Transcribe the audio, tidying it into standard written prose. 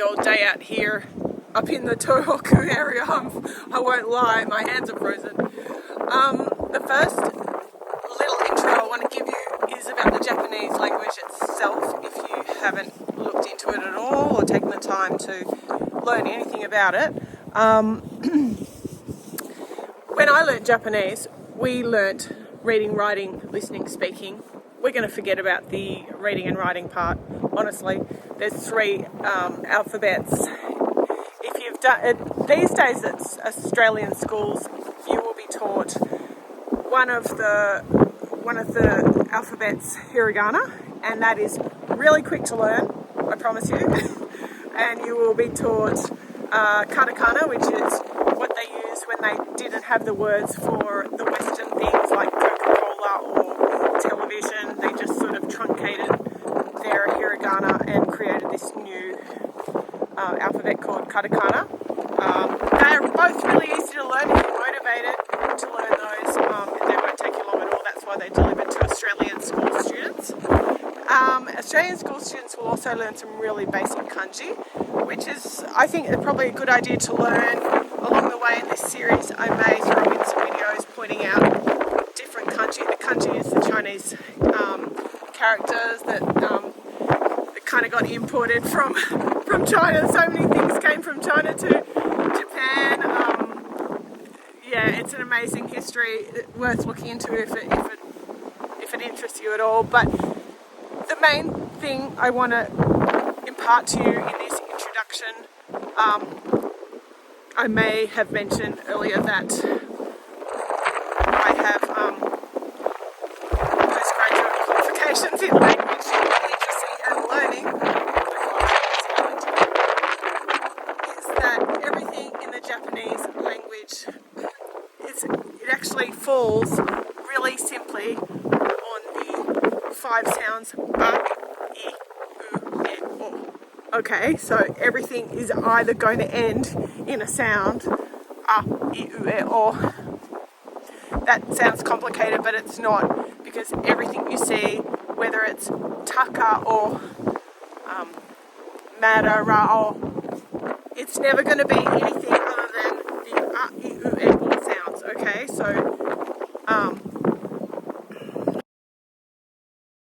old day out here up in the Tohoku area. I won't lie, my hands are frozen. The first little intro I want to give you is about the Japanese language itself, if you haven't looked into it at all or taken the time to learn anything about it. When I learnt Japanese, we learnt reading, writing, listening, speaking. We're going to forget about the reading and writing part, honestly. There's 3 alphabets. If you've done it, these days it's Australian schools, you will be taught one of the alphabets, hiragana, and that is really quick to learn, I promise you. And you will be taught katakana, which is what they used when they didn't have the words for the Western things like Coca-Cola or television. They just sort of truncated their hiragana and created this new alphabet called katakana. They are both really easy to learn if you're motivated to learn those. They won't take you long at all. That's why they delivered to Australian school students. Australian school students will also learn some really basic kanji, which is, I think, probably a good idea to learn. Along the way in this series, I may throw in some videos pointing out different kanji. The kanji is the Chinese characters that kind of got imported from China. So many things came from China to Japan. Yeah, it's an amazing history, worth looking into if it interests you at all. But the main thing I want to impart to you in this introduction, I may have mentioned earlier that I have postgraduate qualifications in language literacy and learning. Is that everything in the Japanese language it actually falls really simply on the 5 sounds a, I, u, e, o. Okay, so everything is either going to end in a sound a, I, u, e, o. That sounds complicated, but it's not, because everything you see, whether it's taka or mara, ra, o, it's never going to be anything other than the a, I, u, e, o sounds. Okay, so